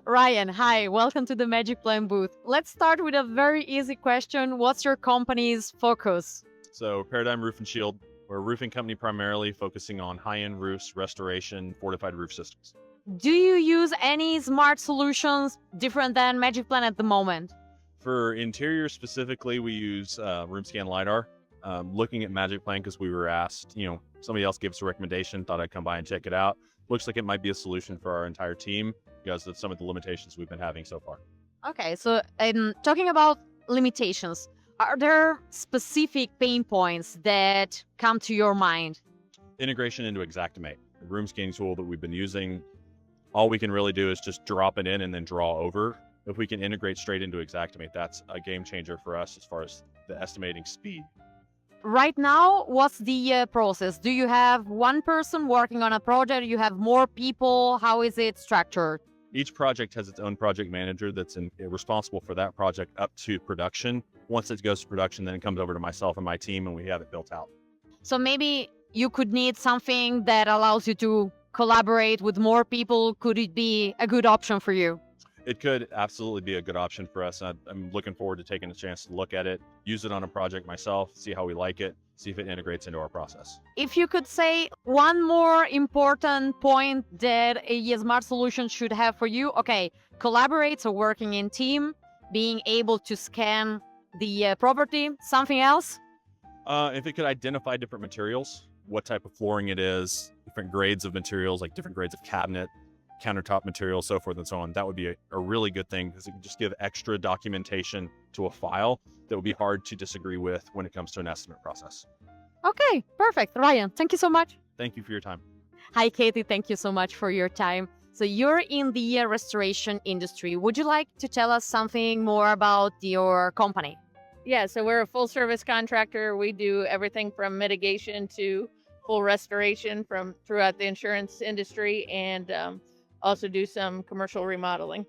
Ryan, hi, welcome to the Magic Plan booth. Let's start with a very easy question. What's your company's focus? So Paradigm Roof and Shield, we're a roofing company primarily focusing on high-end roofs, restoration, fortified roof systems. Do you use any smart solutions different than Magic Plan at the moment? For interior specifically, we use room scan LiDAR. Looking at Magic Plan because we were asked, somebody else gave us a recommendation, thought I'd come by and check it out. Looks like it might be a solution for our entire team because of some of the limitations we've been having so far. Okay, so talking about limitations, are there specific pain points that come to your mind? Integration into Xactimate, the room scanning tool that we've been using. All we can really do is just drop it in and then draw over. If we can integrate straight into Xactimate, that's a game changer for us as far as the estimating speed. Right now, what's the process? Do you have one person working on a project? You have more people? How is it structured? Each project has its own project manager that's responsible for that project up to production. Once it goes to production, then it comes over to myself and my team, and we have it built out. So maybe you could need something that allows you to collaborate with more people. Could it be a good option for you? It could absolutely be a good option for us. I'm looking forward to taking a chance to look at it, use it on a project myself, see how we like it, see if it integrates into our process. If you could say one more important point that a smart solution should have for you, okay, collaborate, so working in team, being able to scan the property, something else? If it could identify different materials, what type of flooring it is, different grades of materials, like different grades of cabinet, countertop material, so forth and so on, that would be a really good thing because it can just give extra documentation to a file that would be hard to disagree with when it comes to an estimate process. Okay, perfect. Ryan, thank you so much. Thank you for your time. Hi, Katie. Thank you so much for your time. So you're in the restoration industry. Would you like to tell us something more about your company? Yeah, so we're a full service contractor. We do everything from mitigation to full restoration from throughout the insurance industry, and also do some commercial remodeling.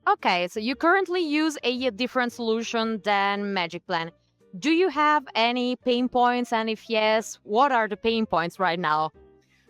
Okay, so you currently use a different solution than Magic Plan. Do you have any pain points? And if yes, what are the pain points right now?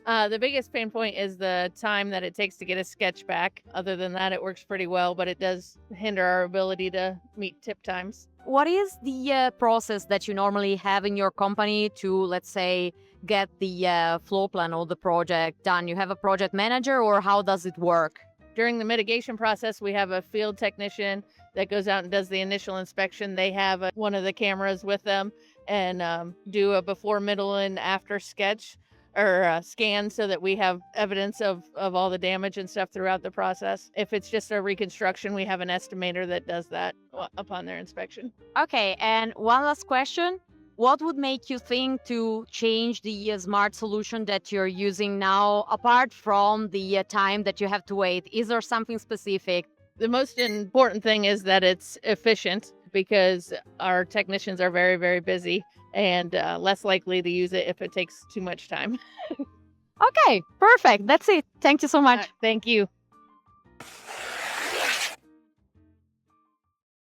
The biggest pain point is the time that it takes to get a sketch back. Other than that, it works pretty well, but it does hinder our ability to meet tip times. What is the process that you normally have in your company to, let's say, get the floor plan or the project done? You have a project manager, or how does it work? During the mitigation process, we have a field technician that goes out and does the initial inspection. They have one of the cameras with them and do a before, middle, and after sketch or scan so that we have evidence of all the damage and stuff throughout the process. If it's just a reconstruction, we have an estimator that does that upon their inspection. Okay, and one last question. What would make you think to change the smart solution that you're using now, apart from the time that you have to wait? Is there something specific? The most important thing is that it's efficient because our technicians are very, very busy and less likely to use it if it takes too much time. Okay, perfect. That's it. Thank you so much. Thank you.